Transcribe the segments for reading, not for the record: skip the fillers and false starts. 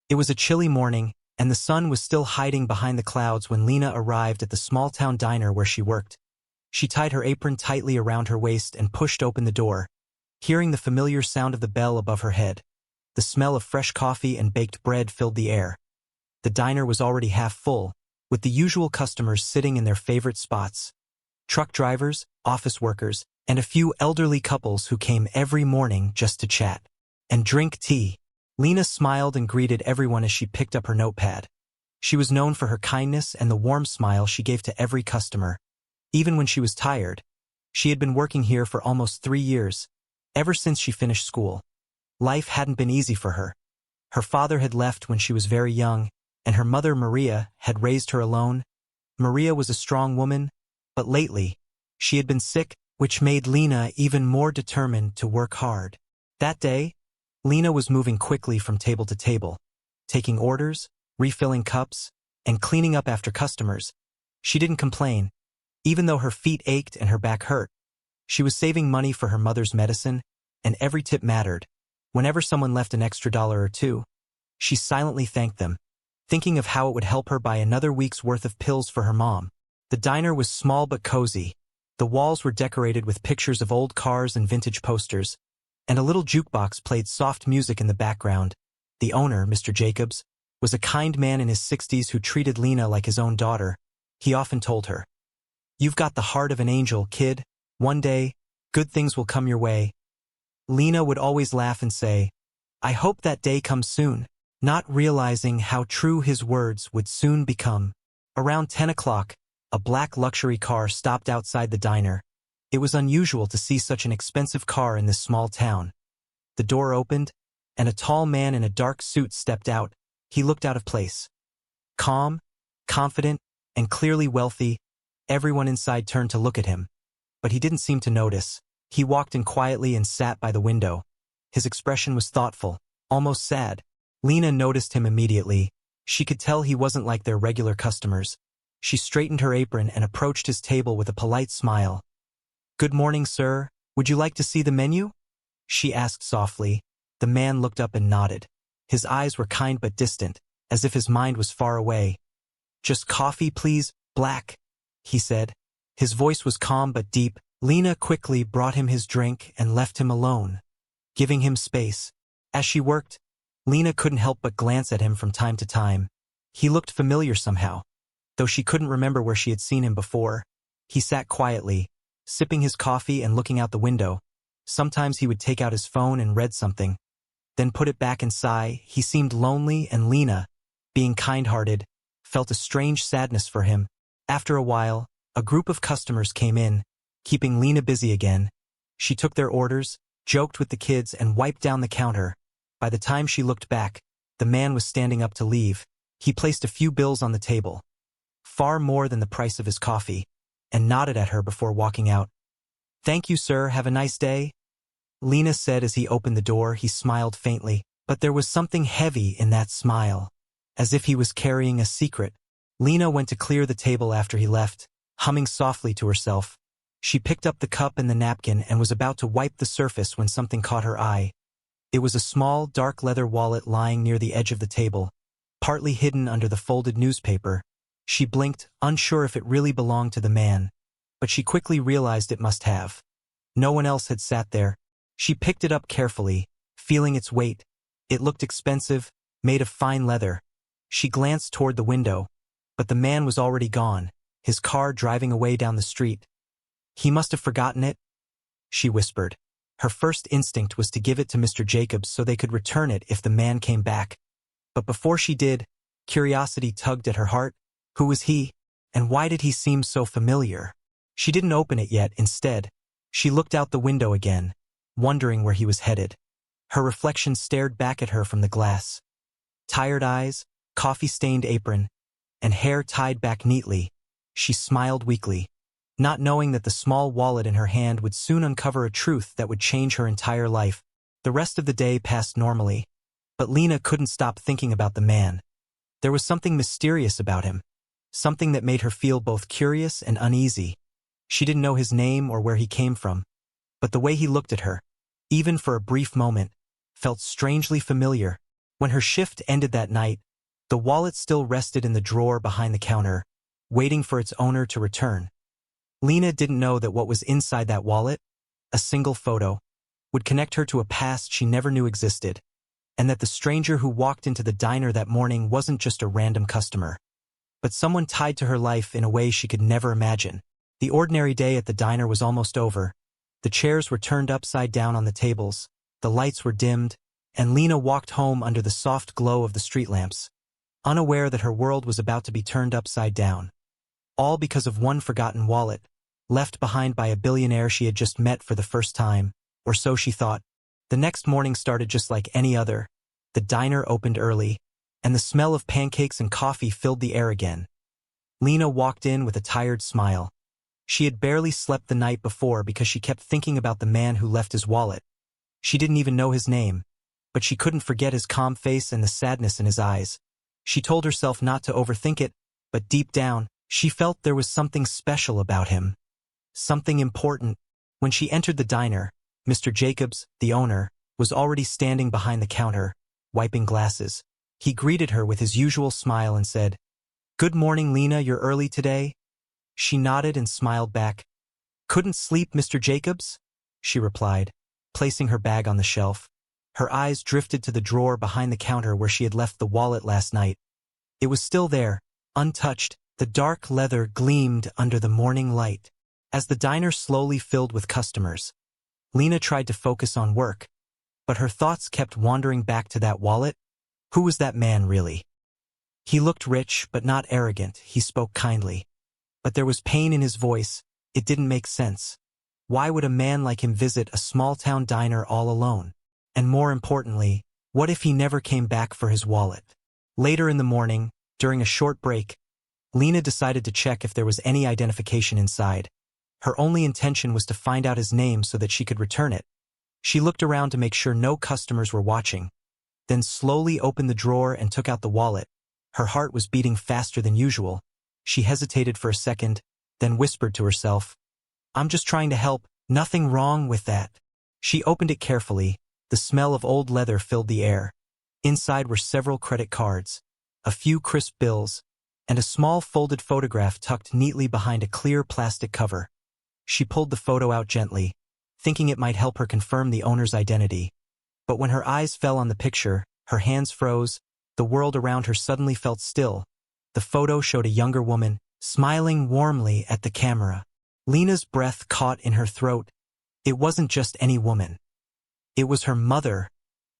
It was a chilly morning, and the sun was still hiding behind the clouds when Lena arrived at the small-town diner where she worked. She tied her apron tightly around her waist and pushed open the door, hearing the familiar sound of the bell above her head. The smell of fresh coffee and baked bread filled the air. The diner was already half full, with the usual customers sitting in their favorite spots. Truck drivers, office workers, and a few elderly couples who came every morning just to chat and drink tea. Lena smiled and greeted everyone as she picked up her notepad. She was known for her kindness and the warm smile she gave to every customer. Even when she was tired, she had been working here for almost 3 years, ever since she finished school. Life hadn't been easy for her. Her father had left when she was very young, and her mother, Maria, had raised her alone. Maria was a strong woman, but lately, she had been sick, which made Lena even more determined to work hard. That day, Lena was moving quickly from table to table, taking orders, refilling cups, and cleaning up after customers. She didn't complain, even though her feet ached and her back hurt. She was saving money for her mother's medicine, and every tip mattered. Whenever someone left an extra $1 or $2, she silently thanked them, thinking of how it would help her buy another week's worth of pills for her mom. The diner was small but cozy. The walls were decorated with pictures of old cars and vintage posters, and a little jukebox played soft music in the background. The owner, Mr. Jacobs, was a kind man in his 60s who treated Lena like his own daughter. He often told her, "You've got the heart of an angel, kid. One day, good things will come your way." Lena would always laugh and say, "I hope that day comes soon," not realizing how true his words would soon become. Around 10 o'clock, a black luxury car stopped outside the diner. It was unusual to see such an expensive car in this small town. The door opened, and a tall man in a dark suit stepped out. He looked out of place. Calm, confident, and clearly wealthy, everyone inside turned to look at him. But he didn't seem to notice. He walked in quietly and sat by the window. His expression was thoughtful, almost sad. Lena noticed him immediately. She could tell he wasn't like their regular customers. She straightened her apron and approached his table with a polite smile. "Good morning, sir. Would you like to see the menu?" she asked softly. The man looked up and nodded. His eyes were kind but distant, as if his mind was far away. "Just coffee, please, black," he said. His voice was calm but deep. Lena quickly brought him his drink and left him alone, giving him space. As she worked, Lena couldn't help but glance at him from time to time. He looked familiar somehow, though she couldn't remember where she had seen him before. He sat quietly, sipping his coffee and looking out the window. Sometimes he would take out his phone and read something, then put it back and sigh. He seemed lonely, and Lena, being kind-hearted, felt a strange sadness for him. After a while, a group of customers came in, keeping Lena busy again. She took their orders, joked with the kids, and wiped down the counter. By the time she looked back, the man was standing up to leave. He placed a few bills on the table, far more than the price of his coffee, and nodded at her before walking out. "Thank you, sir. Have a nice day," Lena said as he opened the door. He smiled faintly, but there was something heavy in that smile, as if he was carrying a secret. Lena went to clear the table after he left, humming softly to herself. She picked up the cup and the napkin and was about to wipe the surface when something caught her eye. It was a small, dark leather wallet lying near the edge of the table, partly hidden under the folded newspaper. She blinked, unsure if it really belonged to the man, but she quickly realized it must have. No one else had sat there. She picked it up carefully, feeling its weight. It looked expensive, made of fine leather. She glanced toward the window, but the man was already gone, his car driving away down the street. "He must have forgotten it," she whispered. Her first instinct was to give it to Mr. Jacobs so they could return it if the man came back. But before she did, curiosity tugged at her heart. Who was he, and why did he seem so familiar? She didn't open it yet. Instead, she looked out the window again, wondering where he was headed. Her reflection stared back at her from the glass. Tired eyes, coffee-stained apron, and hair tied back neatly. She smiled weakly, not knowing that the small wallet in her hand would soon uncover a truth that would change her entire life. The rest of the day passed normally, but Lena couldn't stop thinking about the man. There was something mysterious about him, something that made her feel both curious and uneasy. She didn't know his name or where he came from, but the way he looked at her, even for a brief moment, felt strangely familiar. When her shift ended that night, the wallet still rested in the drawer behind the counter, waiting for its owner to return. Lena didn't know that what was inside that wallet, a single photo, would connect her to a past she never knew existed, and that the stranger who walked into the diner that morning wasn't just a random customer, but someone tied to her life in a way she could never imagine. The ordinary day at the diner was almost over. The chairs were turned upside down on the tables, the lights were dimmed, and Lena walked home under the soft glow of the street lamps, unaware that her world was about to be turned upside down. All because of one forgotten wallet, left behind by a billionaire she had just met for the first time, or so she thought. The next morning started just like any other. The diner opened early, and the smell of pancakes and coffee filled the air again. Lena walked in with a tired smile. She had barely slept the night before because she kept thinking about the man who left his wallet. She didn't even know his name, but she couldn't forget his calm face and the sadness in his eyes. She told herself not to overthink it, but deep down, she felt there was something special about him. Something important. When she entered the diner, Mr. Jacobs, the owner, was already standing behind the counter, wiping glasses. He greeted her with his usual smile and said, "Good morning, Lena, you're early today?" She nodded and smiled back. "Couldn't sleep, Mr. Jacobs?" she replied, placing her bag on the shelf. Her eyes drifted to the drawer behind the counter where she had left the wallet last night. It was still there, untouched. The dark leather gleamed under the morning light. As the diner slowly filled with customers, Lena tried to focus on work, but her thoughts kept wandering back to that wallet. Who was that man really? He looked rich, but not arrogant. He spoke kindly. But there was pain in his voice. It didn't make sense. Why would a man like him visit a small-town diner all alone? And more importantly, what if he never came back for his wallet? Later in the morning, during a short break, Lena decided to check if there was any identification inside. Her only intention was to find out his name so that she could return it. She looked around to make sure no customers were watching, then slowly opened the drawer and took out the wallet. Her heart was beating faster than usual. She hesitated for a second, then whispered to herself, "I'm just trying to help, nothing wrong with that." She opened it carefully. The smell of old leather filled the air. Inside were several credit cards, a few crisp bills, and a small folded photograph tucked neatly behind a clear plastic cover. She pulled the photo out gently, thinking it might help her confirm the owner's identity. But when her eyes fell on the picture, her hands froze. The world around her suddenly felt still. The photo showed a younger woman, smiling warmly at the camera. Lena's breath caught in her throat. It wasn't just any woman. It was her mother,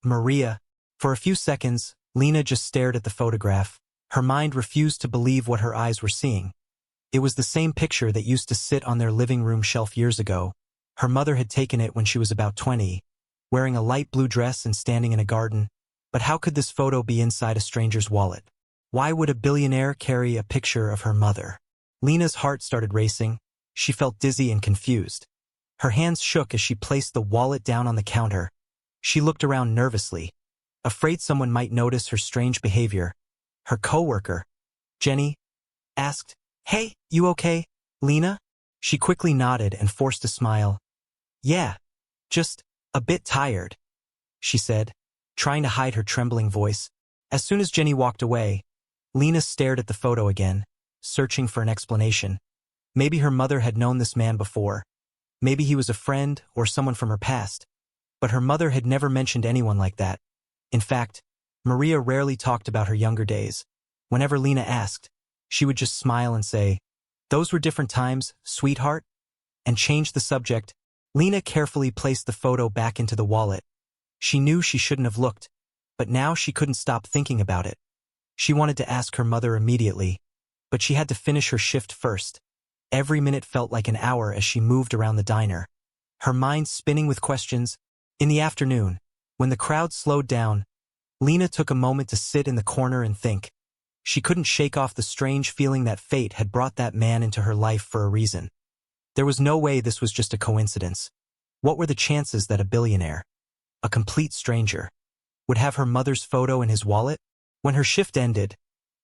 Maria. For a few seconds, Lena just stared at the photograph. Her mind refused to believe what her eyes were seeing. It was the same picture that used to sit on their living room shelf years ago. Her mother had taken it when she was about 20, wearing a light blue dress and standing in a garden. But how could this photo be inside a stranger's wallet? Why would a billionaire carry a picture of her mother? Lena's heart started racing. She felt dizzy and confused. Her hands shook as she placed the wallet down on the counter. She looked around nervously, afraid someone might notice her strange behavior. Her coworker, Jenny, asked, "Hey, you okay, Lena?" She quickly nodded and forced a smile. "Yeah, just a bit tired," she said, trying to hide her trembling voice. As soon as Jenny walked away, Lena stared at the photo again, searching for an explanation. Maybe her mother had known this man before. Maybe he was a friend or someone from her past. But her mother had never mentioned anyone like that. In fact, Maria rarely talked about her younger days. Whenever Lena asked, she would just smile and say, "Those were different times, sweetheart," and change the subject. Lena carefully placed the photo back into the wallet. She knew she shouldn't have looked, but now she couldn't stop thinking about it. She wanted to ask her mother immediately, but she had to finish her shift first. Every minute felt like an hour as she moved around the diner, her mind spinning with questions. In the afternoon, when the crowd slowed down, Lena took a moment to sit in the corner and think. She couldn't shake off the strange feeling that fate had brought that man into her life for a reason. There was no way this was just a coincidence. What were the chances that a billionaire, a complete stranger, would have her mother's photo in his wallet? When her shift ended,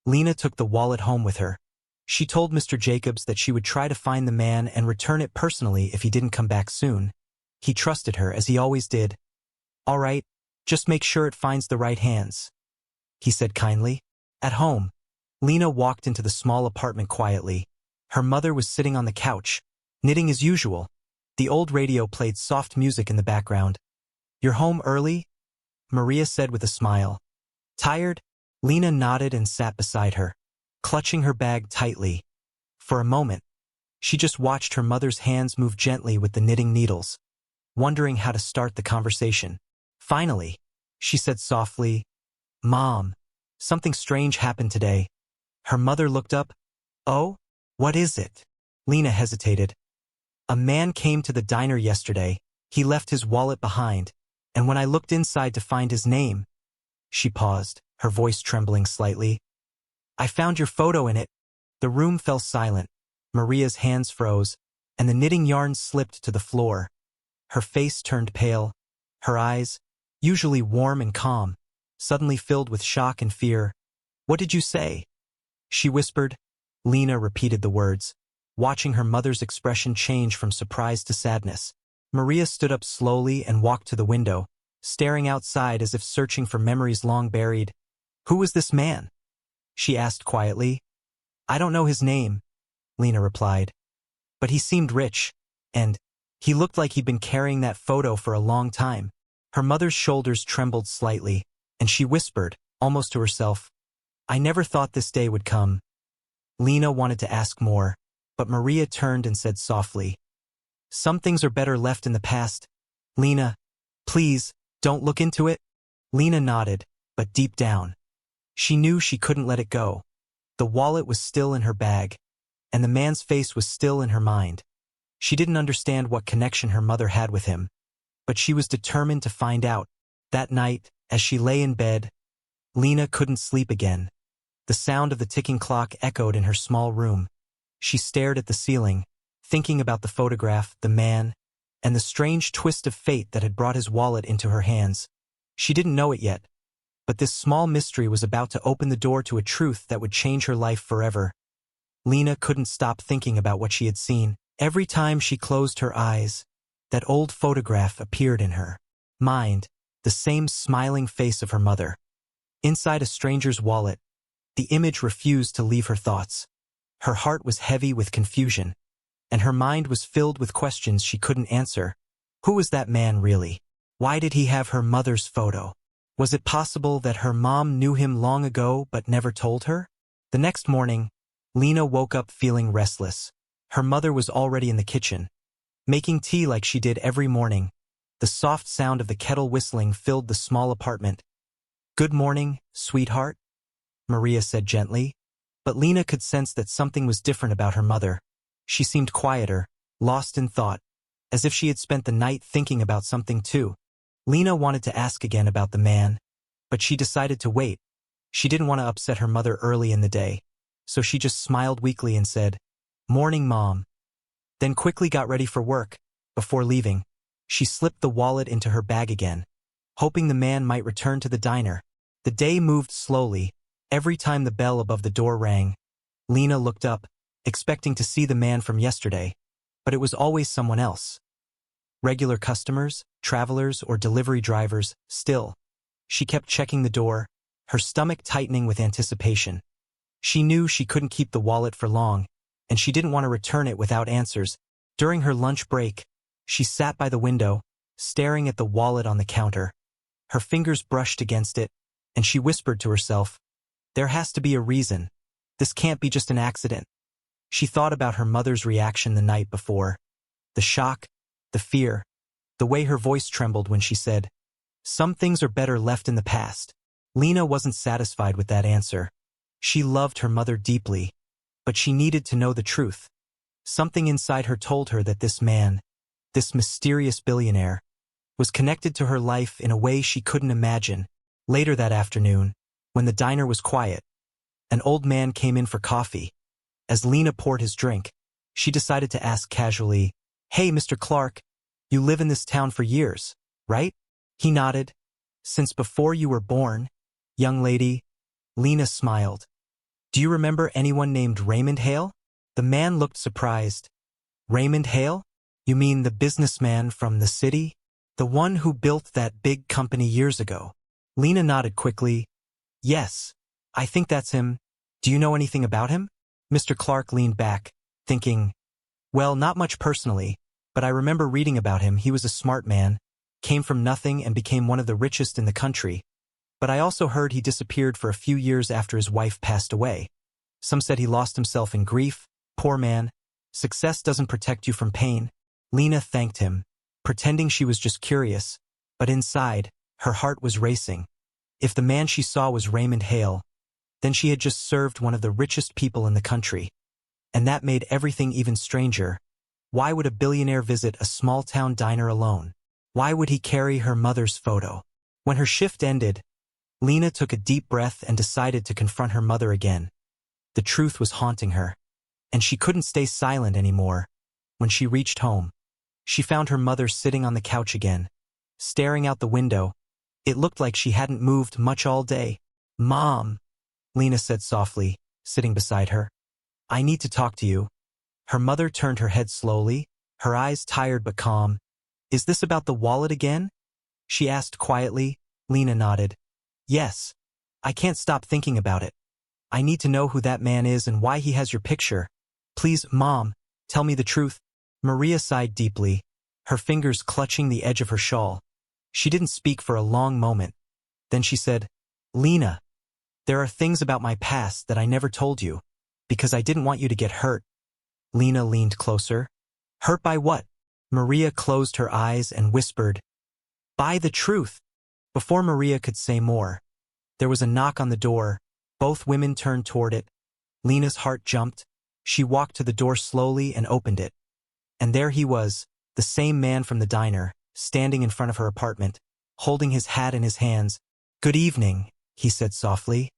Lena took the wallet home with her. She told Mr. Jacobs that she would try to find the man and return it personally if he didn't come back soon. He trusted her, as he always did. "All right, just make sure it finds the right hands," he said kindly. At home, Lena walked into the small apartment quietly. Her mother was sitting on the couch, knitting as usual. The old radio played soft music in the background. "You're home early?" Maria said with a smile. "Tired?" Lena nodded and sat beside her, clutching her bag tightly. For a moment, she just watched her mother's hands move gently with the knitting needles, wondering how to start the conversation. Finally, she said softly, "Mom, something strange happened today." Her mother looked up. "Oh? What is it?" Lena hesitated. "A man came to the diner yesterday. He left his wallet behind, and when I looked inside to find his name..." She paused, her voice trembling slightly. "I found your photo in it." The room fell silent. Maria's hands froze, and the knitting yarn slipped to the floor. Her face turned pale. Her eyes, usually warm and calm, suddenly filled with shock and fear. "What did you say?" she whispered. Lena repeated the words, watching her mother's expression change from surprise to sadness. Maria stood up slowly and walked to the window, staring outside as if searching for memories long buried. "Who was this man?" she asked quietly. "I don't know his name," Lena replied. "But he seemed rich, and he looked like he'd been carrying that photo for a long time." Her mother's shoulders trembled slightly, and she whispered, almost to herself, "I never thought this day would come." Lena wanted to ask more, but Maria turned and said softly, "Some things are better left in the past. Lena, please, don't look into it." Lena nodded, but deep down, she knew she couldn't let it go. The wallet was still in her bag, and the man's face was still in her mind. She didn't understand what connection her mother had with him, but she was determined to find out. That night, as she lay in bed, Lena couldn't sleep again. The sound of the ticking clock echoed in her small room. She stared at the ceiling, thinking about the photograph, the man, and the strange twist of fate that had brought his wallet into her hands. She didn't know it yet, but this small mystery was about to open the door to a truth that would change her life forever. Lena couldn't stop thinking about what she had seen. Every time she closed her eyes, that old photograph appeared in her mind, the same smiling face of her mother. Inside a stranger's wallet, the image refused to leave her thoughts. Her heart was heavy with confusion, and her mind was filled with questions she couldn't answer. Who was that man really? Why did he have her mother's photo? Was it possible that her mom knew him long ago but never told her? The next morning, Lena woke up feeling restless. Her mother was already in the kitchen, making tea like she did every morning. The soft sound of the kettle whistling filled the small apartment. "Good morning, sweetheart," Maria said gently, but Lena could sense that something was different about her mother. She seemed quieter, lost in thought, as if she had spent the night thinking about something too. Lena wanted to ask again about the man, but she decided to wait. She didn't want to upset her mother early in the day, so she just smiled weakly and said, "Morning, Mom," then quickly got ready for work. Before leaving, she slipped the wallet into her bag again, hoping the man might return to the diner. The day moved slowly. Every time the bell above the door rang, Lena looked up, expecting to see the man from yesterday, but it was always someone else. Regular customers, travelers, or delivery drivers, still. She kept checking the door, her stomach tightening with anticipation. She knew she couldn't keep the wallet for long, and she didn't want to return it without answers. During her lunch break, she sat by the window, staring at the wallet on the counter. Her fingers brushed against it, and she whispered to herself, "There has to be a reason. This can't be just an accident." She thought about her mother's reaction the night before. The shock, the fear, the way her voice trembled when she said, "Some things are better left in the past." Lena wasn't satisfied with that answer. She loved her mother deeply, but she needed to know the truth. Something inside her told her that this man, this mysterious billionaire, was connected to her life in a way she couldn't imagine. Later that afternoon, when the diner was quiet, an old man came in for coffee. As Lena poured his drink, she decided to ask casually, "Hey, Mr. Clark, you live in this town for years, right?" He nodded. "Since before you were born, young lady." Lena smiled. "Do you remember anyone named Raymond Hale?" The man looked surprised. "Raymond Hale? You mean the businessman from the city? The one who built that big company years ago?" Lena nodded quickly. Yes. I think that's him. Do you know anything about him? Mr. Clark leaned back, thinking, well, not much personally, but I remember reading about him. He was a smart man, came from nothing and became one of the richest in the country. But I also heard he disappeared for a few years after his wife passed away. Some said he lost himself in grief. Poor man. Success doesn't protect you from pain. Lena thanked him, pretending she was just curious, but inside, her heart was racing. If the man she saw was Raymond Hale, then she had just served one of the richest people in the country. And that made everything even stranger. Why would a billionaire visit a small-town diner alone? Why would he carry her mother's photo? When her shift ended, Lena took a deep breath and decided to confront her mother again. The truth was haunting her, and she couldn't stay silent anymore. When she reached home, she found her mother sitting on the couch again, staring out the window. It looked like she hadn't moved much all day. "Mom," Lena said softly, sitting beside her. "I need to talk to you." Her mother turned her head slowly, her eyes tired but calm. "Is this about the wallet again?" she asked quietly. Lena nodded. "Yes. I can't stop thinking about it. I need to know who that man is and why he has your picture. Please, Mom, tell me the truth." Maria sighed deeply, her fingers clutching the edge of her shawl. She didn't speak for a long moment. Then she said, "Lena, there are things about my past that I never told you, because I didn't want you to get hurt." Lena leaned closer. "Hurt by what?" Maria closed her eyes and whispered, "By the truth." Before Maria could say more, there was a knock on the door. Both women turned toward it. Lena's heart jumped. She walked to the door slowly and opened it. And there he was, the same man from the diner, standing in front of her apartment, holding his hat in his hands. "Good evening," he said softly.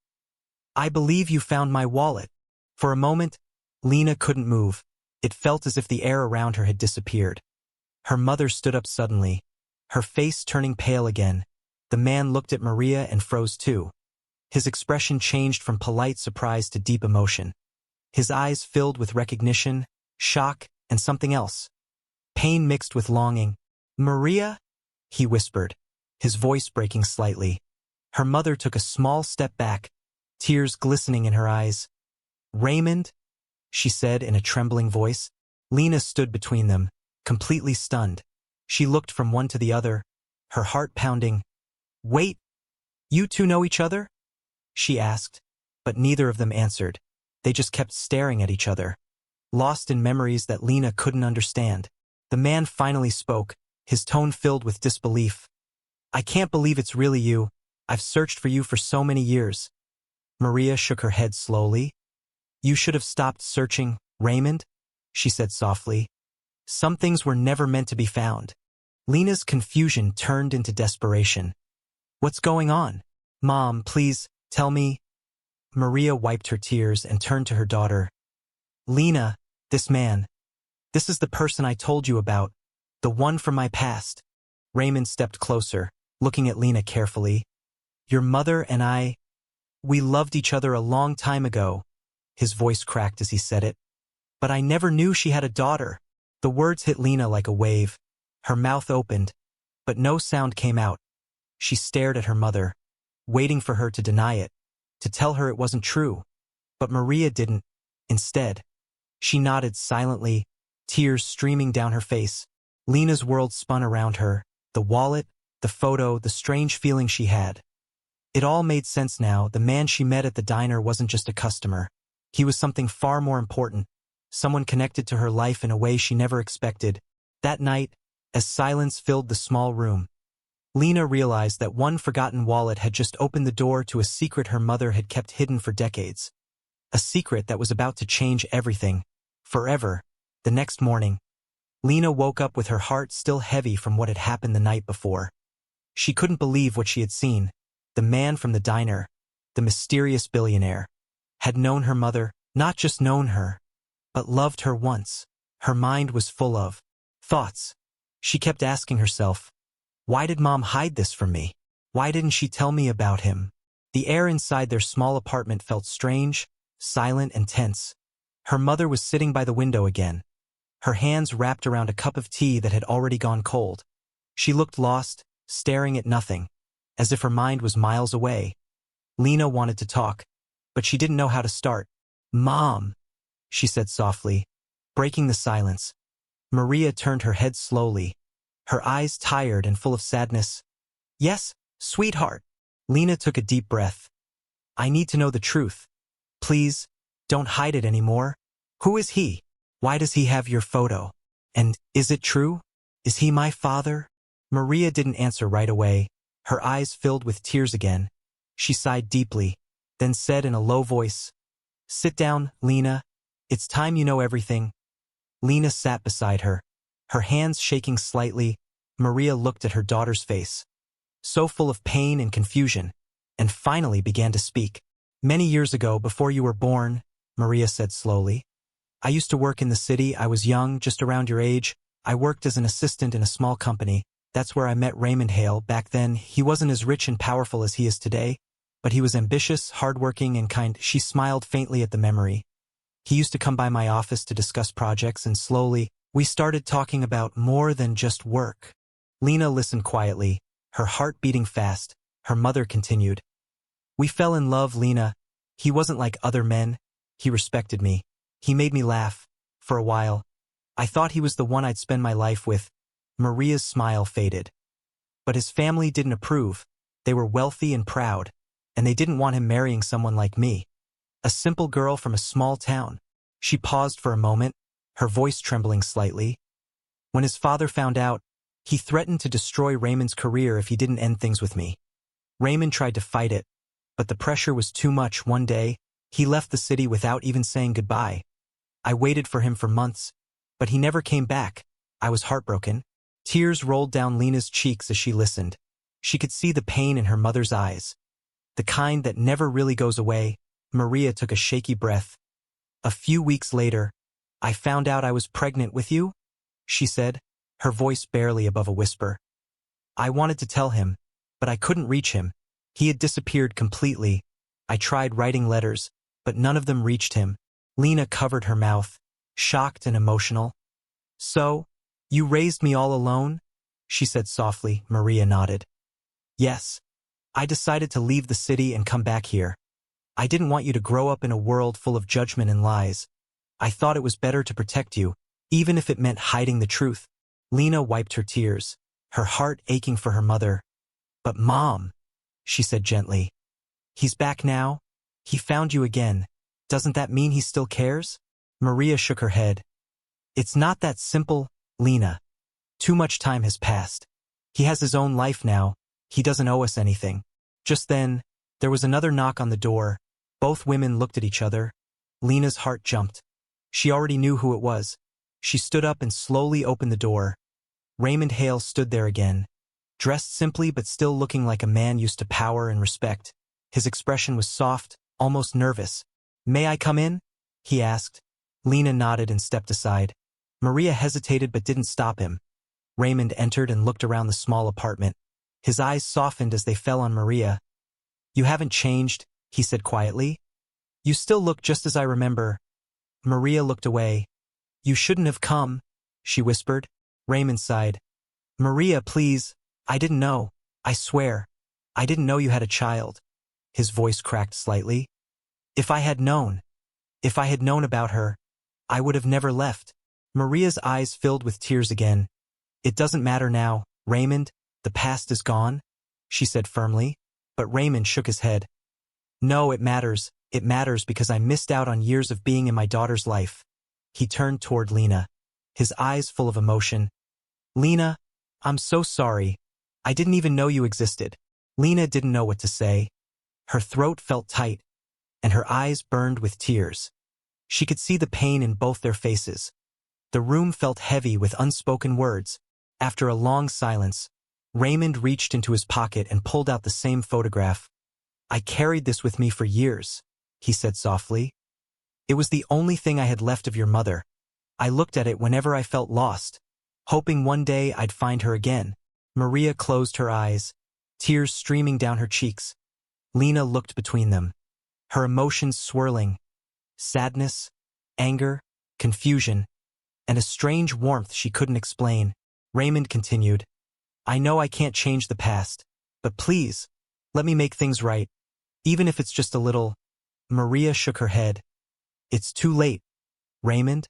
"I believe you found my wallet." For a moment, Lena couldn't move. It felt as if the air around her had disappeared. Her mother stood up suddenly, her face turning pale again. The man looked at Maria and froze too. His expression changed from polite surprise to deep emotion. His eyes filled with recognition, shock, and something else. Pain mixed with longing. "Maria?" he whispered, his voice breaking slightly. Her mother took a small step back, tears glistening in her eyes. "Raymond?" she said in a trembling voice. Lena stood between them, completely stunned. She looked from one to the other, her heart pounding. "Wait, you two know each other?" she asked, but neither of them answered. They just kept staring at each other, lost in memories that Lena couldn't understand. The man finally spoke, his tone filled with disbelief. "I can't believe it's really you. I've searched for you for so many years." Maria shook her head slowly. "You should have stopped searching, Raymond," she said softly. "Some things were never meant to be found." Lena's confusion turned into desperation. "What's going on? Mom, please, tell me." Maria wiped her tears and turned to her daughter. "Lena, this man. This is the person I told you about, the one from my past." Raymond stepped closer, looking at Lena carefully. "Your mother and I, we loved each other a long time ago." His voice cracked as he said it. "But I never knew she had a daughter." The words hit Lena like a wave. Her mouth opened, but no sound came out. She stared at her mother, waiting for her to deny it, to tell her it wasn't true. But Maria didn't. Instead, she nodded silently, tears streaming down her face. Lena's world spun around her, the wallet, the photo, the strange feeling she had. It all made sense now. The man she met at the diner wasn't just a customer. He was something far more important, someone connected to her life in a way she never expected. That night, as silence filled the small room, Lena realized that one forgotten wallet had just opened the door to a secret her mother had kept hidden for decades. A secret that was about to change everything, forever. The next morning, Lena woke up with her heart still heavy from what had happened the night before. She couldn't believe what she had seen. The man from the diner, the mysterious billionaire, had known her mother, not just known her, but loved her once. Her mind was full of thoughts. She kept asking herself, why did Mom hide this from me? Why didn't she tell me about him? The air inside their small apartment felt strange, silent, and tense. Her mother was sitting by the window again, her hands wrapped around a cup of tea that had already gone cold. She looked lost, staring at nothing, as if her mind was miles away. Lena wanted to talk, but she didn't know how to start. "Mom," she said softly, breaking the silence. Maria turned her head slowly, her eyes tired and full of sadness. "Yes, sweetheart." Lena took a deep breath. "I need to know the truth. Please, don't hide it anymore. Who is he? Why does he have your photo? And is it true? Is he my father?" Maria didn't answer right away. Her eyes filled with tears again. She sighed deeply, then said in a low voice, "Sit down, Lena. It's time you know everything." Lena sat beside her, her hands shaking slightly. Maria looked at her daughter's face, so full of pain and confusion, and finally began to speak. "Many years ago, before you were born," Maria said slowly, "I used to work in the city. I was young, just around your age. I worked as an assistant in a small company. That's where I met Raymond Hale. Back then, he wasn't as rich and powerful as he is today, but he was ambitious, hardworking, and kind." She smiled faintly at the memory. "He used to come by my office to discuss projects, and slowly, we started talking about more than just work." Lena listened quietly, her heart beating fast. Her mother continued, "We fell in love, Lena. He wasn't like other men. He respected me. He made me laugh. For a while, I thought he was the one I'd spend my life with." Maria's smile faded. "But his family didn't approve. They were wealthy and proud, and they didn't want him marrying someone like me, a simple girl from a small town." She paused for a moment, her voice trembling slightly. "When his father found out, he threatened to destroy Raymond's career if he didn't end things with me. Raymond tried to fight it, but the pressure was too much. One day, he left the city without even saying goodbye. I waited for him for months, but he never came back. I was heartbroken." Tears rolled down Lena's cheeks as she listened. She could see the pain in her mother's eyes, the kind that never really goes away. Maria took a shaky breath. "A few weeks later, I found out I was pregnant with you," she said, her voice barely above a whisper. "I wanted to tell him, but I couldn't reach him. He had disappeared completely. I tried writing letters, but none of them reached him." Lena covered her mouth, shocked and emotional. "So, you raised me all alone?" she said softly. Maria nodded. "Yes. I decided to leave the city and come back here. I didn't want you to grow up in a world full of judgment and lies. I thought it was better to protect you, even if it meant hiding the truth." Lena wiped her tears, her heart aching for her mother. "But Mom," she said gently, "he's back now. He found you again. Doesn't that mean he still cares?" Maria shook her head. "It's not that simple, Lena. Too much time has passed. He has his own life now. He doesn't owe us anything." Just then, there was another knock on the door. Both women looked at each other. Lena's heart jumped. She already knew who it was. She stood up and slowly opened the door. Raymond Hale stood there again, dressed simply but still looking like a man used to power and respect. His expression was soft, almost nervous. "May I come in?" he asked. Lena nodded and stepped aside. Maria hesitated but didn't stop him. Raymond entered and looked around the small apartment. His eyes softened as they fell on Maria. "You haven't changed," he said quietly. "You still look just as I remember." Maria looked away. "You shouldn't have come," she whispered. Raymond sighed. "Maria, please. I didn't know. I swear. I didn't know you had a child." His voice cracked slightly. If I had known about her, I would have never left." Maria's eyes filled with tears again. "It doesn't matter now, Raymond. The past is gone," she said firmly. But Raymond shook his head. "No, it matters. It matters because I missed out on years of being in my daughter's life." He turned toward Lena, his eyes full of emotion. "Lena, I'm so sorry. I didn't even know you existed." Lena didn't know what to say. Her throat felt tight, and her eyes burned with tears. She could see the pain in both their faces. The room felt heavy with unspoken words. After a long silence, Raymond reached into his pocket and pulled out the same photograph. "I carried this with me for years," he said softly. "It was the only thing I had left of your mother. I looked at it whenever I felt lost, hoping one day I'd find her again." Maria closed her eyes, tears streaming down her cheeks. Lena looked between them, her emotions swirling. Sadness, anger, confusion, and a strange warmth she couldn't explain. Raymond continued, "I know I can't change the past, but please, let me make things right. Even if it's just a little. Maria shook her head. It's too late, Raymond.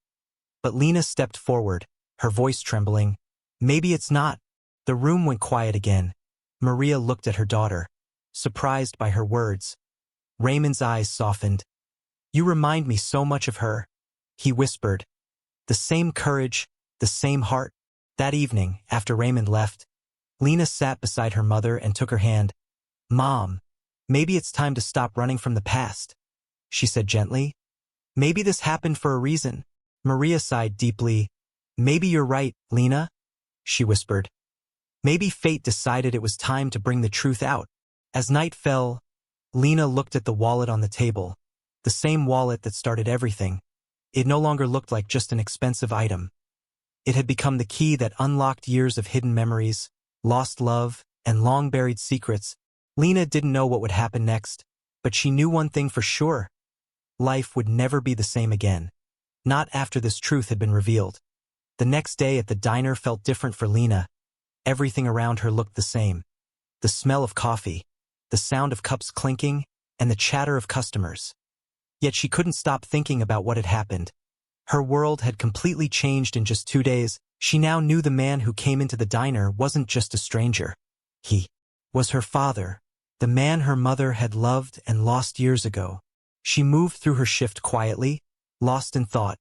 But Lena stepped forward, her voice trembling. Maybe it's not. The room went quiet again. Maria looked at her daughter, surprised by her words. Raymond's eyes softened. You remind me so much of her, he whispered. The same courage, the same heart. That evening, after Raymond left, Lena sat beside her mother and took her hand. Mom, maybe it's time to stop running from the past, she said gently. Maybe this happened for a reason. Maria sighed deeply. Maybe you're right, Lena, she whispered. Maybe fate decided it was time to bring the truth out. As night fell, Lena looked at the wallet on the table, the same wallet that started everything. It no longer looked like just an expensive item. It had become the key that unlocked years of hidden memories, lost love, and long-buried secrets. Lena didn't know what would happen next, but she knew one thing for sure. Life would never be the same again. Not after this truth had been revealed. The next day at the diner felt different for Lena. Everything around her looked the same. The smell of coffee, the sound of cups clinking, and the chatter of customers. Yet she couldn't stop thinking about what had happened. Her world had completely changed in just 2 days. She now knew the man who came into the diner wasn't just a stranger. He was her father, the man her mother had loved and lost years ago. She moved through her shift quietly, lost in thought.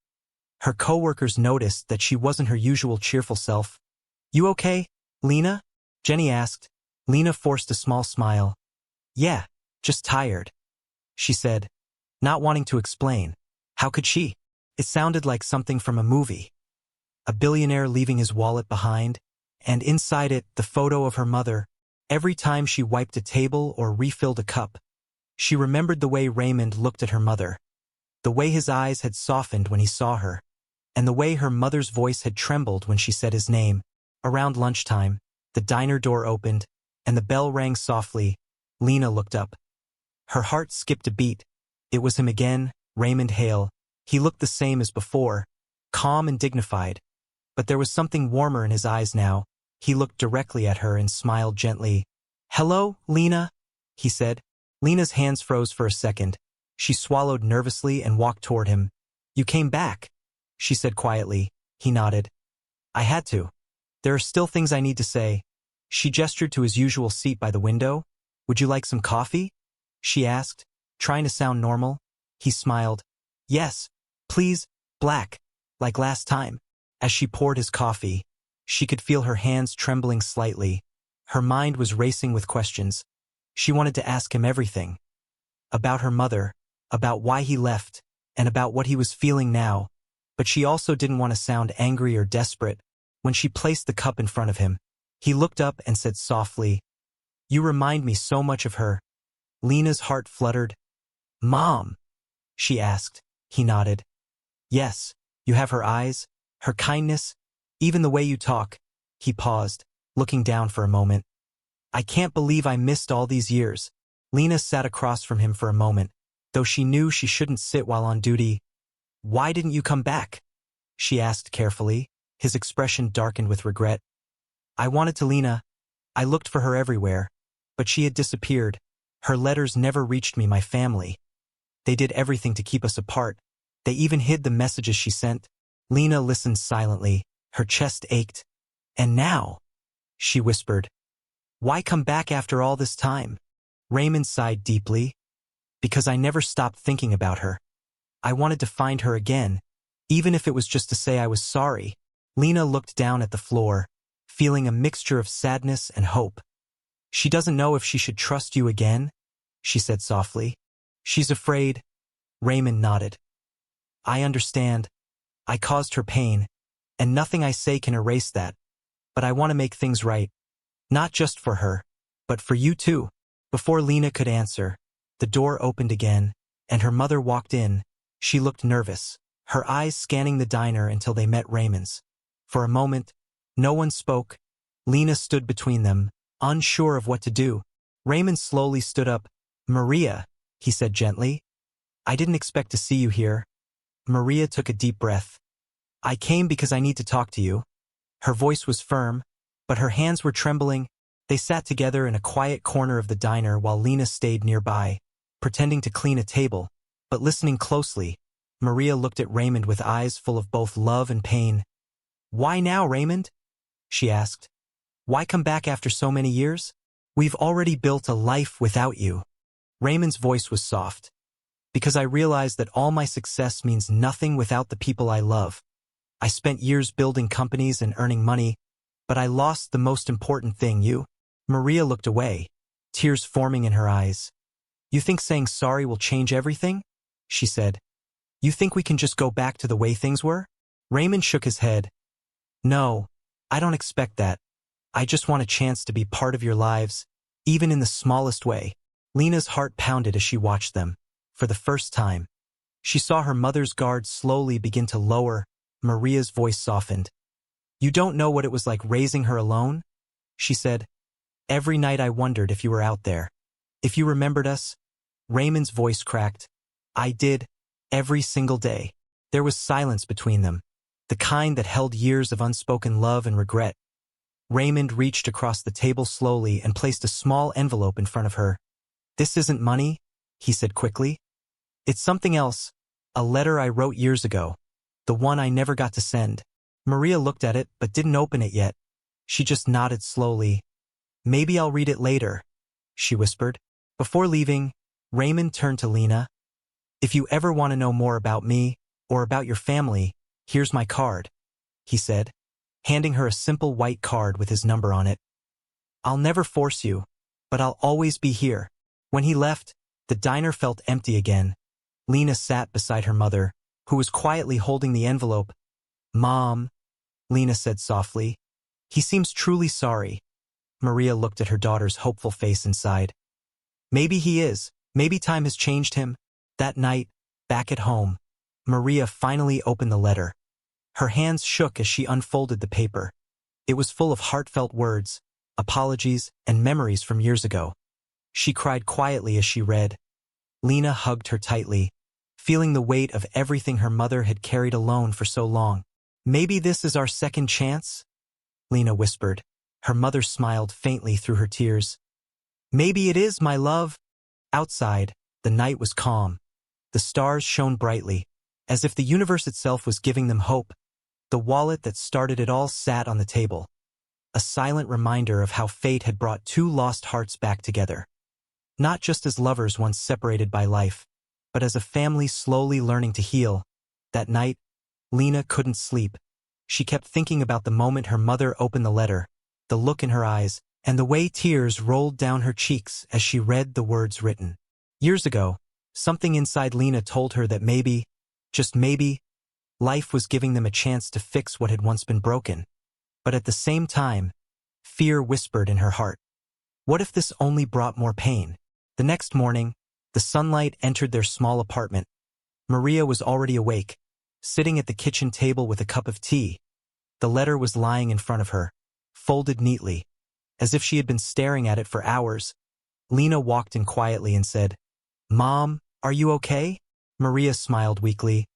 Her coworkers noticed that she wasn't her usual cheerful self. You okay, Lena? Jenny asked. Lena forced a small smile. Yeah, just tired, she said, not wanting to explain. How could she? It sounded like something from a movie. A billionaire leaving his wallet behind, and inside it the photo of her mother. Every time she wiped a table or refilled a cup, she remembered the way Raymond looked at her mother, the way his eyes had softened when he saw her, and the way her mother's voice had trembled when she said his name. Around lunchtime, the diner door opened, and the bell rang softly. Lena looked up. Her heart skipped a beat. It was him again, Raymond Hale. He looked the same as before, calm and dignified. But there was something warmer in his eyes now. He looked directly at her and smiled gently. Hello, Lena, he said. Lena's hands froze for a second. She swallowed nervously and walked toward him. You came back, she said quietly. He nodded. I had to. There are still things I need to say. She gestured to his usual seat by the window. Would you like some coffee? She asked, trying to sound normal. He smiled. Yes, please, black, like last time. As she poured his coffee, she could feel her hands trembling slightly. Her mind was racing with questions. She wanted to ask him everything. About her mother, about why he left, and about what he was feeling now. But she also didn't want to sound angry or desperate. When she placed the cup in front of him, he looked up and said softly, You remind me so much of her. Lena's heart fluttered. Mom, she asked. He nodded. Yes, you have her eyes, her kindness, even the way you talk. He paused, looking down for a moment. I can't believe I missed all these years. Lena sat across from him for a moment, though she knew she shouldn't sit while on duty. Why didn't you come back? She asked carefully, his expression darkened with regret. I wanted to, Lena. I looked for her everywhere, but she had disappeared. Her letters never reached me, my family. They did everything to keep us apart. They even hid the messages she sent. Lena listened silently. Her chest ached. And now, she whispered, why come back after all this time? Raymond sighed deeply. Because I never stopped thinking about her. I wanted to find her again, even if it was just to say I was sorry. Lena looked down at the floor, feeling a mixture of sadness and hope. She doesn't know if she should trust you again, she said softly. She's afraid. Raymond nodded. I understand. I caused her pain, and nothing I say can erase that. But I want to make things right. Not just for her, but for you too. Before Lena could answer, the door opened again, and her mother walked in. She looked nervous, her eyes scanning the diner until they met Raymond's. For a moment, no one spoke. Lena stood between them, unsure of what to do. Raymond slowly stood up. Maria, he said gently. I didn't expect to see you here. Maria took a deep breath. I came because I need to talk to you. Her voice was firm, but her hands were trembling. They sat together in a quiet corner of the diner while Lena stayed nearby. pretending to clean a table, but listening closely, Maria looked at Raymond with eyes full of both love and pain. "Why now, Raymond?" she asked. "Why come back after so many years? We've already built a life without you." Raymond's voice was soft. "Because I realized that all my success means nothing without the people I love. I spent years building companies and earning money, but I lost the most important thing, you." Maria looked away, tears forming in her eyes. "You think saying sorry will change everything?" she said. "You think we can just go back to the way things were?" Raymond shook his head. "No, I don't expect that. I just want a chance to be part of your lives, even in the smallest way." Lena's heart pounded as she watched them. For the first time, she saw her mother's guard slowly begin to lower. Maria's voice softened. "You don't know what it was like raising her alone?" she said. "Every night I wondered if you were out there. If you remembered us." Raymond's voice cracked. "I did, every single day." There was silence between them, the kind that held years of unspoken love and regret. Raymond reached across the table slowly and placed a small envelope in front of her. "This isn't money," he said quickly. "It's something else, a letter I wrote years ago, the one I never got to send." Maria looked at it but didn't open it yet. She just nodded slowly. "Maybe I'll read it later," she whispered. Before leaving, Raymond turned to Lena. "If you ever want to know more about me, or about your family, here's my card," he said, handing her a simple white card with his number on it. "I'll never force you, but I'll always be here." When he left, the diner felt empty again. Lena sat beside her mother, who was quietly holding the envelope. "Mom," Lena said softly, "he seems truly sorry." Maria looked at her daughter's hopeful face and sighed. "Maybe he is. Maybe time has changed him." That night, back at home, Maria finally opened the letter. Her hands shook as she unfolded the paper. It was full of heartfelt words, apologies, and memories from years ago. She cried quietly as she read. Lena hugged her tightly, feeling the weight of everything her mother had carried alone for so long. "Maybe this is our second chance?" Lena whispered. Her mother smiled faintly through her tears. "Maybe it is, my love." Outside, the night was calm. The stars shone brightly, as if the universe itself was giving them hope. The wallet that started it all sat on the table, a silent reminder of how fate had brought two lost hearts back together. Not just as lovers once separated by life, but as a family slowly learning to heal. That night, Lena couldn't sleep. She kept thinking about the moment her mother opened the letter, the look in her eyes, and the way tears rolled down her cheeks as she read the words written. Years ago, something inside Lena told her that maybe, just maybe, life was giving them a chance to fix what had once been broken. But at the same time, fear whispered in her heart. What if this only brought more pain? The next morning, the sunlight entered their small apartment. Maria was already awake, sitting at the kitchen table with a cup of tea. The letter was lying in front of her, folded neatly, as if she had been staring at it for hours. Lena walked in quietly and said, "Mom, are you okay?" Maria smiled weakly.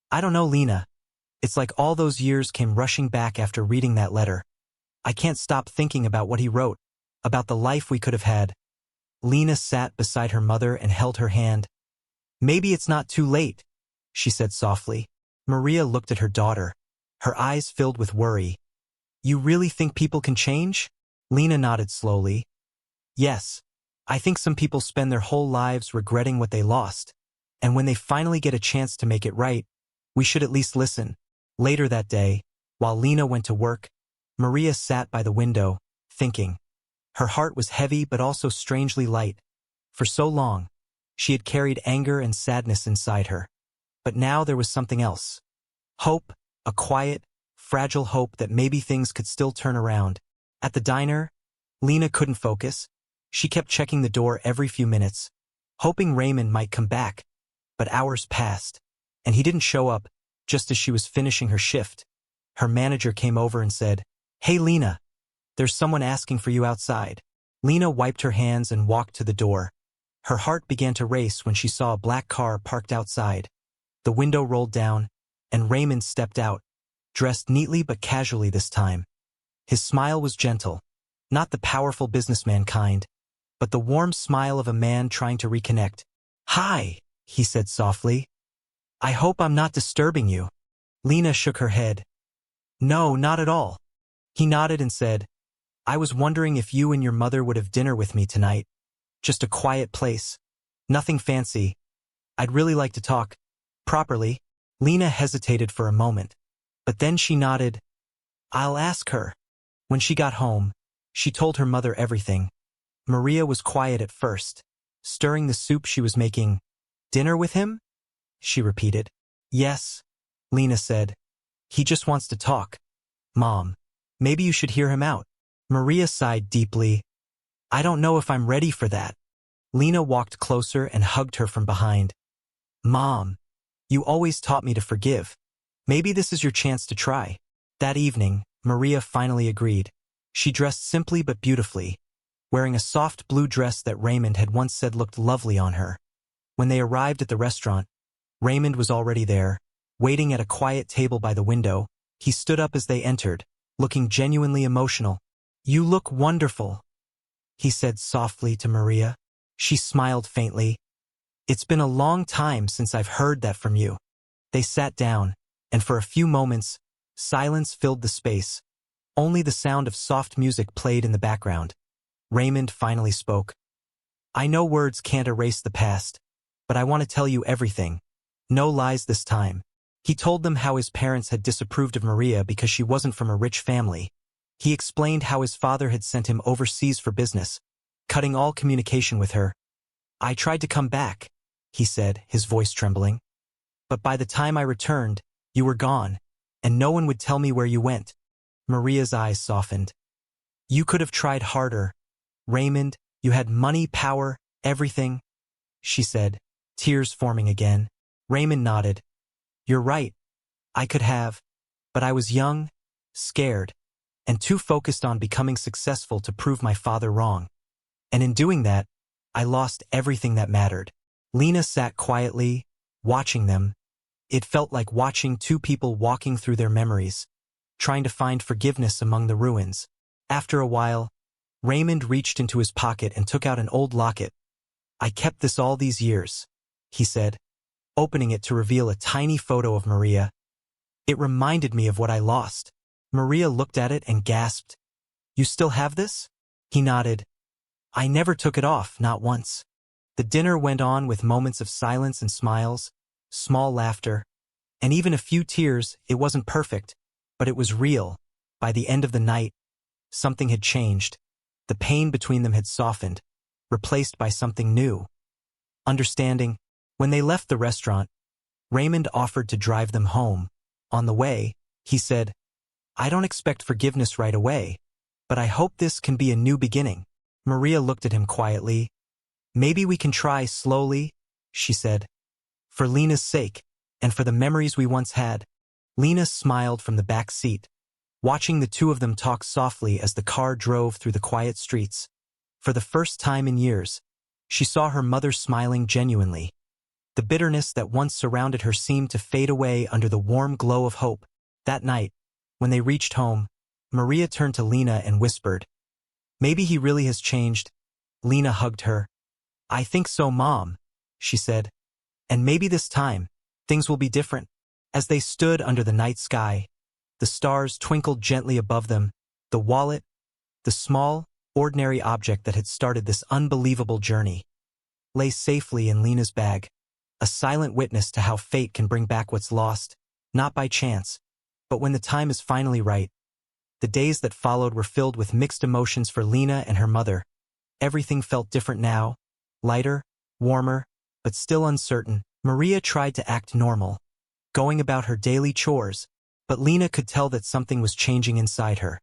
"I don't know, Lena. It's like all those years came rushing back after reading that letter. I can't stop thinking about what he wrote, about the life we could have had." Lena sat beside her mother and held her hand. "Maybe it's not too late," she said softly. Maria looked at her daughter, her eyes filled with worry. "You really think people can change?" Lena nodded slowly. "Yes. I think some people spend their whole lives regretting what they lost, and when they finally get a chance to make it right, we should at least listen." Later that day, while Lena went to work, Maria sat by the window, thinking. Her heart was heavy but also strangely light. For so long, she had carried anger and sadness inside her. But now there was something else. Hope, a quiet, fragile hope that maybe things could still turn around. At the diner, Lena couldn't focus. She kept checking the door every few minutes, hoping Raymond might come back. But hours passed, and he didn't show up just as she was finishing her shift. Her manager came over and said, "Hey Lena, there's someone asking for you outside." Lena wiped her hands and walked to the door. Her heart began to race when she saw a black car parked outside. The window rolled down, and Raymond stepped out, dressed neatly but casually this time. His smile was gentle, not the powerful businessman kind, but the warm smile of a man trying to reconnect. "Hi," he said softly. "I hope I'm not disturbing you." Lena shook her head. "No, not at all." He nodded and said, "I was wondering if you and your mother would have dinner with me tonight. Just a quiet place. Nothing fancy. I'd really like to talk properly." Lena hesitated for a moment, but then she nodded. "I'll ask her." When she got home, she told her mother everything. Maria was quiet at first, stirring the soup she was making. "Dinner with him?" she repeated. "Yes," Lena said. "He just wants to talk." "Mom, maybe you should hear him out." Maria sighed deeply. "I don't know if I'm ready for that." Lena walked closer and hugged her from behind. "Mom, you always taught me to forgive. Maybe this is your chance to try." That evening, Maria finally agreed. She dressed simply but beautifully, wearing a soft blue dress that Raymond had once said looked lovely on her. When they arrived at the restaurant, Raymond was already there, waiting at a quiet table by the window. He stood up as they entered, looking genuinely emotional. "You look wonderful," he said softly to Maria. She smiled faintly. "It's been a long time since I've heard that from you." They sat down, and for a few moments, silence filled the space. Only the sound of soft music played in the background. Raymond finally spoke. "I know words can't erase the past, but I want to tell you everything. No lies this time." He told them how his parents had disapproved of Maria because she wasn't from a rich family. He explained how his father had sent him overseas for business, cutting all communication with her. "I tried to come back," he said, his voice trembling. "But by the time I returned, you were gone, and no one would tell me where you went." Maria's eyes softened. "You could have tried harder, Raymond. You had money, power, everything," she said, tears forming again. Raymond nodded. "You're right. I could have. But I was young, scared, and too focused on becoming successful to prove my father wrong. And in doing that, I lost everything that mattered." Lena sat quietly, watching them. It felt like watching two people walking through their memories, trying to find forgiveness among the ruins. After a while, Raymond reached into his pocket and took out an old locket. "I kept this all these years," he said, opening it to reveal a tiny photo of Maria. "It reminded me of what I lost." Maria looked at it and gasped. "You still have this?" He nodded. "I never took it off, not once." The dinner went on with moments of silence and smiles, small laughter, and even a few tears. It wasn't perfect, but it was real. By the end of the night, something had changed. The pain between them had softened, replaced by something new. Understanding. When they left the restaurant, Raymond offered to drive them home. On the way, he said, "I don't expect forgiveness right away, but I hope this can be a new beginning." Maria looked at him quietly. "Maybe we can try slowly," she said. "For Lena's sake, and for the memories we once had." Lena smiled from the back seat, watching the two of them talk softly as the car drove through the quiet streets. For the first time in years, she saw her mother smiling genuinely. The bitterness that once surrounded her seemed to fade away under the warm glow of hope. That night, when they reached home, Maria turned to Lena and whispered, "Maybe he really has changed." Lena hugged her. "I think so, Mom," she said. "And maybe this time, things will be different." As they stood under the night sky, the stars twinkled gently above them. The wallet, the small, ordinary object that had started this unbelievable journey, lay safely in Lena's bag, a silent witness to how fate can bring back what's lost, not by chance, but when the time is finally right. The days that followed were filled with mixed emotions for Lena and her mother. Everything felt different now, lighter, warmer, but still uncertain. Maria tried to act normal, going about her daily chores, but Lena could tell that something was changing inside her.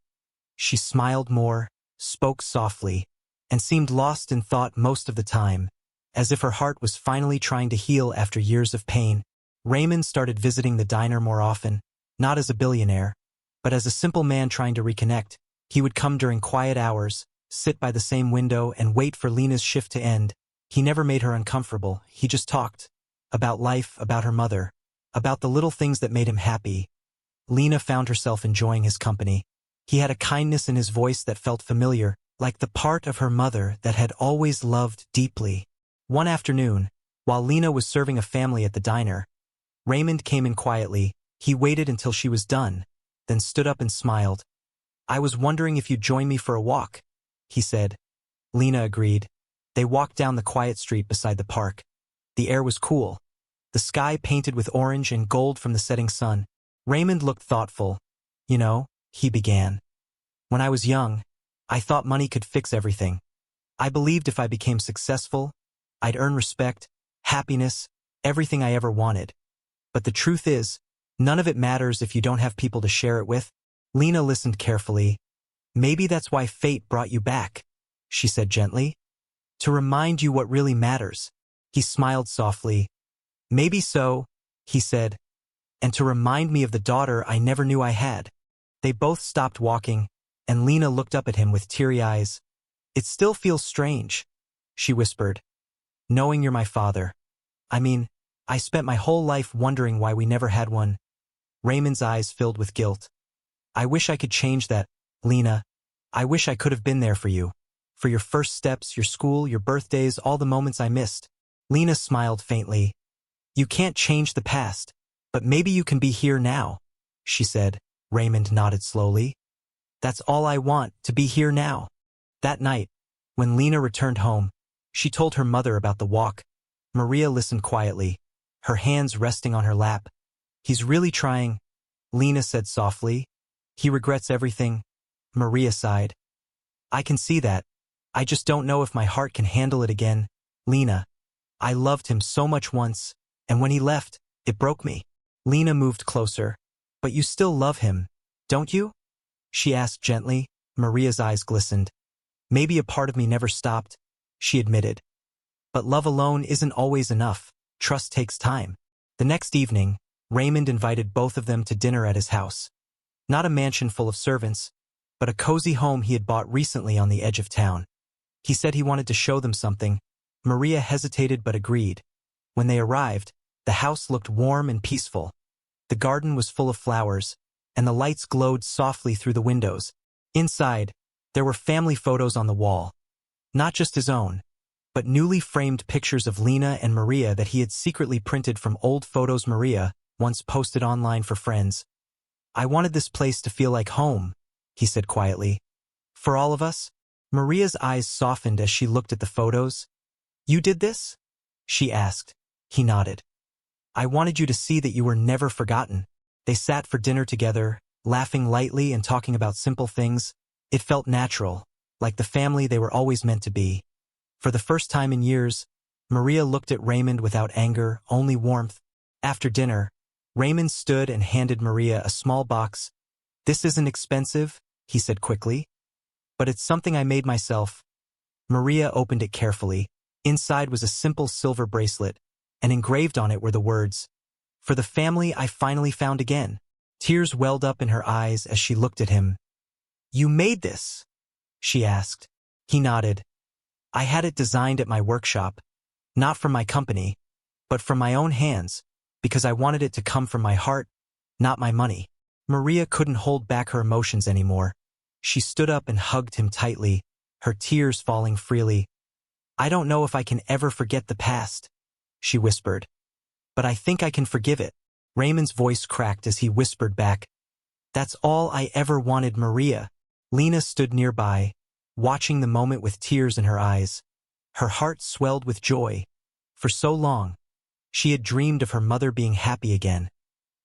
She smiled more, spoke softly, and seemed lost in thought most of the time, as if her heart was finally trying to heal after years of pain. Raymond started visiting the diner more often, not as a billionaire, but as a simple man trying to reconnect. He would come during quiet hours, sit by the same window, and wait for Lena's shift to end. He never made her uncomfortable. He just talked. About life, about her mother, about the little things that made him happy. Lena found herself enjoying his company. He had a kindness in his voice that felt familiar, like the part of her mother that had always loved deeply. One afternoon, While Lena was serving a family at the diner, Raymond came in quietly. He waited until she was done, then stood up and smiled. "I was wondering if you'd join me for a walk," he said. Lena agreed. They walked down the quiet street beside the park. The air was cool, the sky painted with orange and gold from the setting sun. Raymond looked thoughtful. "You know," he began, "when I was young, I thought money could fix everything. I believed if I became successful, I'd earn respect, happiness, everything I ever wanted. But the truth is, none of it matters if you don't have people to share it with." Lena listened carefully. "Maybe that's why fate brought you back," she said gently. "To remind you what really matters." He smiled softly. "Maybe so," he said, "and to remind me of the daughter I never knew I had." They both stopped walking, and Lena looked up at him with teary eyes. "It still feels strange," she whispered, "knowing you're my father. I mean, I spent my whole life wondering why we never had one." Raymond's eyes filled with guilt. "I wish I could change that, Lena. I wish I could have been there for you. For your first steps, your school, your birthdays, all the moments I missed." Lena smiled faintly. "You can't change the past, but maybe you can be here now," she said. Raymond nodded slowly. "That's all I want, to be here now." That night, when Lena returned home, she told her mother about the walk. Maria listened quietly, her hands resting on her lap. "He's really trying," Lena said softly. "He regrets everything." Maria sighed. "I can see that. I just don't know if my heart can handle it again, Lena. I loved him so much once, and when he left, it broke me." Lena moved closer. "But you still love him, don't you?" she asked gently. Maria's eyes glistened. "Maybe a part of me never stopped," she admitted. "But love alone isn't always enough. Trust takes time." The next evening, Raymond invited both of them to dinner at his house. Not a mansion full of servants, but a cozy home he had bought recently on the edge of town. He said he wanted to show them something. Maria hesitated but agreed. When they arrived, the house looked warm and peaceful. The garden was full of flowers, and the lights glowed softly through the windows. Inside, there were family photos on the wall. Not just his own, but newly framed pictures of Lena and Maria that he had secretly printed from old photos Maria once posted online for friends. "I wanted this place to feel like home," he said quietly. "For all of us?" Maria's eyes softened as she looked at the photos. "You did this?" she asked. He nodded. "I wanted you to see that you were never forgotten." They sat for dinner together, laughing lightly and talking about simple things. It felt natural, like the family they were always meant to be. For the first time in years, Maria looked at Raymond without anger, only warmth. After dinner, Raymond stood and handed Maria a small box. "This isn't expensive," he said quickly, "but it's something I made myself." Maria opened it carefully. Inside was a simple silver bracelet, and engraved on it were the words, "For the family I finally found again." Tears welled up in her eyes as she looked at him. "You made this?" she asked. He nodded. "I had it designed at my workshop, not from my company, but from my own hands, because I wanted it to come from my heart, not my money." Maria couldn't hold back her emotions anymore. She stood up and hugged him tightly, her tears falling freely. "I don't know if I can ever forget the past," she whispered, "but I think I can forgive it." Raymond's voice cracked as he whispered back, "That's all I ever wanted, Maria." Lena stood nearby, watching the moment with tears in her eyes. Her heart swelled with joy. For so long, she had dreamed of her mother being happy again,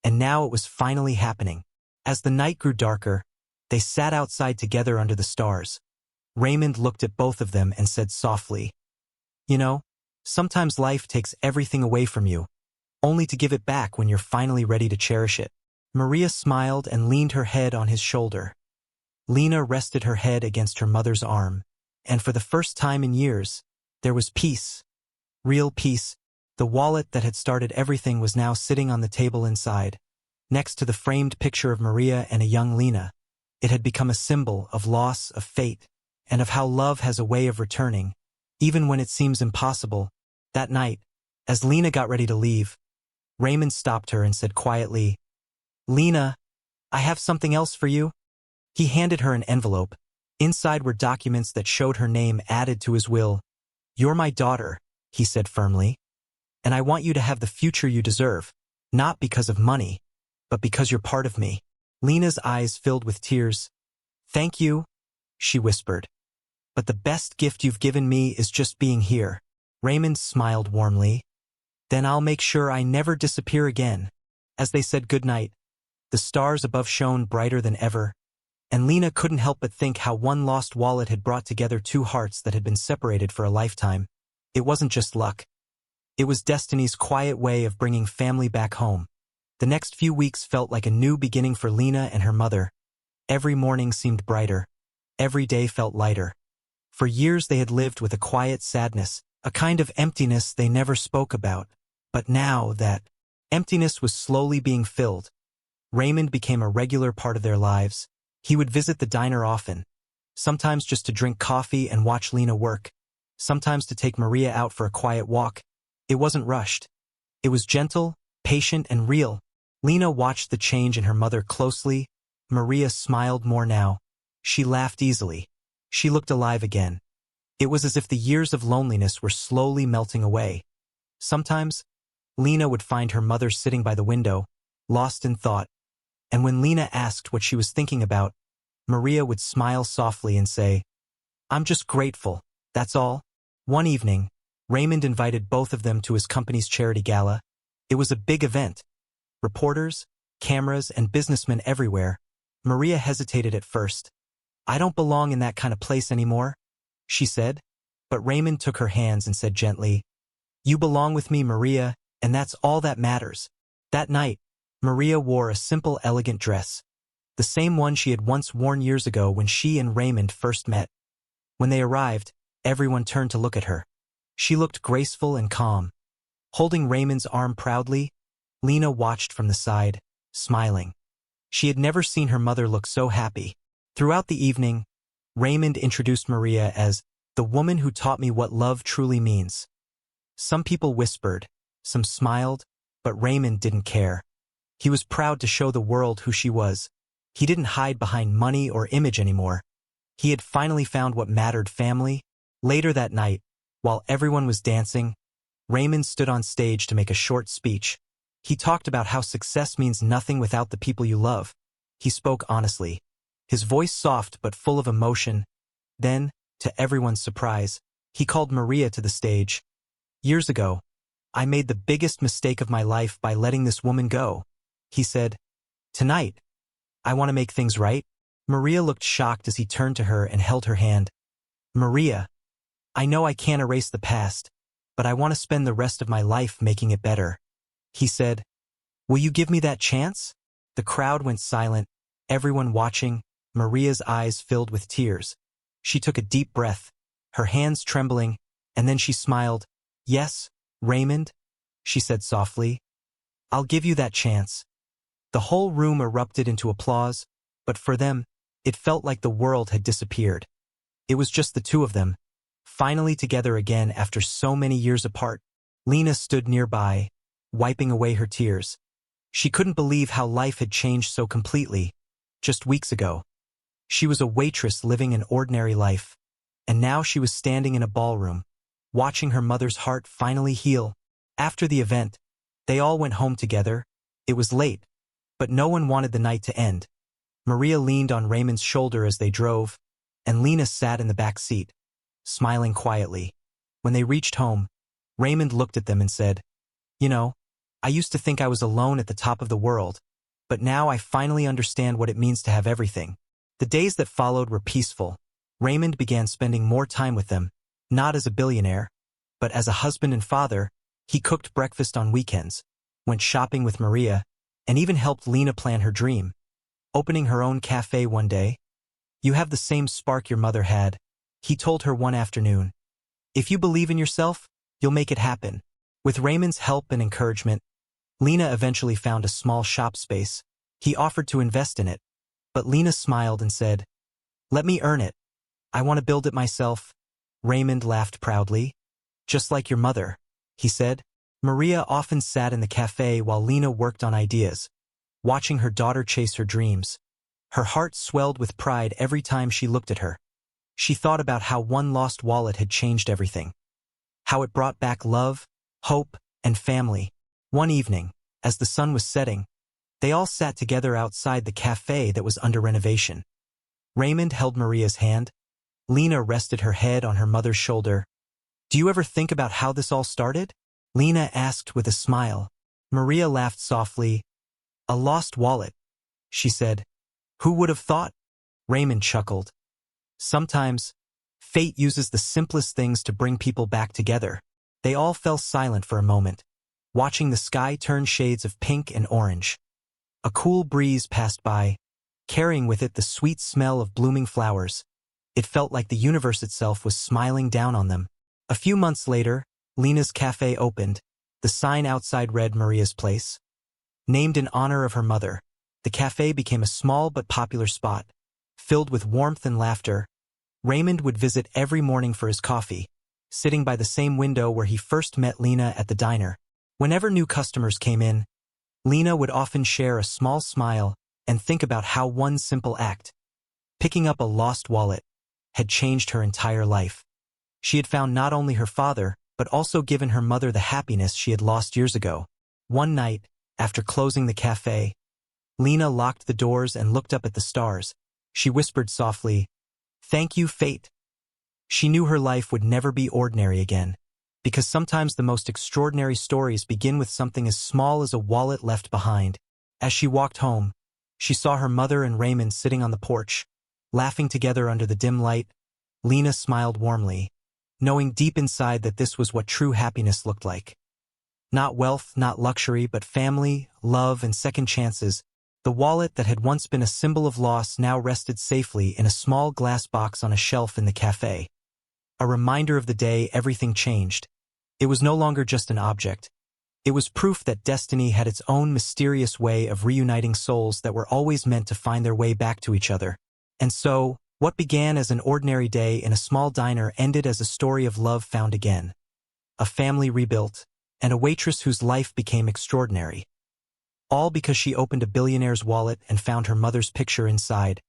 and now it was finally happening. As the night grew darker, they sat outside together under the stars. Raymond looked at both of them and said softly, "You know, sometimes life takes everything away from you, only to give it back when you're finally ready to cherish it." Maria smiled and leaned her head on his shoulder. Lena rested her head against her mother's arm, and for the first time in years, there was peace. Real peace. The wallet that had started everything was now sitting on the table inside, next to the framed picture of Maria and a young Lena. It had become a symbol of loss, of fate, and of how love has a way of returning, even when it seems impossible. That night, as Lena got ready to leave, Raymond stopped her and said quietly, "Lena, I have something else for you." He handed her an envelope. Inside were documents that showed her name added to his will. "You're my daughter," he said firmly. And I want you to have the future you deserve, not because of money, but because you're part of me. Lena's eyes filled with tears. Thank you, she whispered. But the best gift you've given me is just being here. Raymond smiled warmly. Then I'll make sure I never disappear again. As they said goodnight, the stars above shone brighter than ever, and Lena couldn't help but think how one lost wallet had brought together two hearts that had been separated for a lifetime. It wasn't just luck. It was destiny's quiet way of bringing family back home. The next few weeks felt like a new beginning for Lena and her mother. Every morning seemed brighter. Every day felt lighter. For years they had lived with a quiet sadness, a kind of emptiness they never spoke about. But now that emptiness was slowly being filled, Raymond became a regular part of their lives. He would visit the diner often, sometimes just to drink coffee and watch Lena work, sometimes to take Maria out for a quiet walk. It wasn't rushed. It was gentle, patient, and real. Lena watched the change in her mother closely. Maria smiled more now. She laughed easily. She looked alive again. It was as if the years of loneliness were slowly melting away. Sometimes, Lena would find her mother sitting by the window, lost in thought. And when Lena asked what she was thinking about, Maria would smile softly and say, "I'm just grateful, that's all." One evening, Raymond invited both of them to his company's charity gala. It was a big event. Reporters, cameras, and businessmen everywhere. Maria hesitated at first. "I don't belong in that kind of place anymore," she said. But Raymond took her hands and said gently, "You belong with me, Maria, and that's all that matters." That night, Maria wore a simple, elegant dress, the same one she had once worn years ago when she and Raymond first met. When they arrived, everyone turned to look at her. She looked graceful and calm. Holding Raymond's arm proudly, Lena watched from the side, smiling. She had never seen her mother look so happy. Throughout the evening, Raymond introduced Maria as the woman who taught me what love truly means. Some people whispered, some smiled, but Raymond didn't care. He was proud to show the world who she was. He didn't hide behind money or image anymore. He had finally found what mattered: family. Later that night, while everyone was dancing, Raymond stood on stage to make a short speech. He talked about how success means nothing without the people you love. He spoke honestly, his voice soft but full of emotion. Then, to everyone's surprise, he called Maria to the stage. "Years ago, I made the biggest mistake of my life by letting this woman go," he said. "Tonight, I want to make things right." Maria looked shocked as he turned to her and held her hand. "Maria, I know I can't erase the past, but I want to spend the rest of my life making it better," he said. "Will you give me that chance?" The crowd went silent, everyone watching. Maria's eyes filled with tears. She took a deep breath, her hands trembling, and then she smiled. "Yes, Raymond," she said softly. "I'll give you that chance." The whole room erupted into applause, but for them, it felt like the world had disappeared. It was just the two of them, finally together again after so many years apart. Lena stood nearby, wiping away her tears. She couldn't believe how life had changed so completely. Just weeks ago, she was a waitress living an ordinary life, and now she was standing in a ballroom, watching her mother's heart finally heal. After the event, they all went home together. It was late, but no one wanted the night to end. Maria leaned on Raymond's shoulder as they drove, and Lena sat in the back seat, smiling quietly. When they reached home, Raymond looked at them and said, "You know, I used to think I was alone at the top of the world, but now I finally understand what it means to have everything." The days that followed were peaceful. Raymond began spending more time with them, not as a billionaire, but as a husband and father. He cooked breakfast on weekends, went shopping with Maria, and even helped Lena plan her dream, opening her own cafe one day. "You have the same spark your mother had," he told her one afternoon. "If you believe in yourself, you'll make it happen." With Raymond's help and encouragement, Lena eventually found a small shop space. He offered to invest in it, but Lena smiled and said, "Let me earn it. I want to build it myself." Raymond laughed proudly. "Just like your mother," he said. Maria often sat in the cafe while Lena worked on ideas, watching her daughter chase her dreams. Her heart swelled with pride every time she looked at her. She thought about how one lost wallet had changed everything, how it brought back love, hope, and family. One evening, as the sun was setting, they all sat together outside the cafe that was under renovation. Raymond held Maria's hand. Lena rested her head on her mother's shoulder. "Do you ever think about how this all started?" Lena asked with a smile. Maria laughed softly. "A lost wallet," she said. "Who would have thought?" Raymond chuckled. "Sometimes, fate uses the simplest things to bring people back together." They all fell silent for a moment, watching the sky turn shades of pink and orange. A cool breeze passed by, carrying with it the sweet smell of blooming flowers. It felt like the universe itself was smiling down on them. A few months later, Lena's cafe opened. The sign outside read Maria's Place. Named in honor of her mother, the cafe became a small but popular spot, filled with warmth and laughter. Raymond would visit every morning for his coffee, sitting by the same window where he first met Lena at the diner. Whenever new customers came in, Lena would often share a small smile and think about how one simple act, picking up a lost wallet, had changed her entire life. She had found not only her father, but also given her mother the happiness she had lost years ago. One night, after closing the cafe, Lena locked the doors and looked up at the stars. She whispered softly, "Thank you, fate." She knew her life would never be ordinary again, because sometimes the most extraordinary stories begin with something as small as a wallet left behind. As she walked home, she saw her mother and Raymond sitting on the porch, laughing together under the dim light. Lena smiled warmly, knowing deep inside that this was what true happiness looked like. Not wealth, not luxury, but family, love, and second chances. The wallet that had once been a symbol of loss now rested safely in a small glass box on a shelf in the cafe. A reminder of the day everything changed. It was no longer just an object. It was proof that destiny had its own mysterious way of reuniting souls that were always meant to find their way back to each other. And so, what began as an ordinary day in a small diner ended as a story of love found again. A family rebuilt, and a waitress whose life became extraordinary. All because she opened a billionaire's wallet and found her mother's picture inside.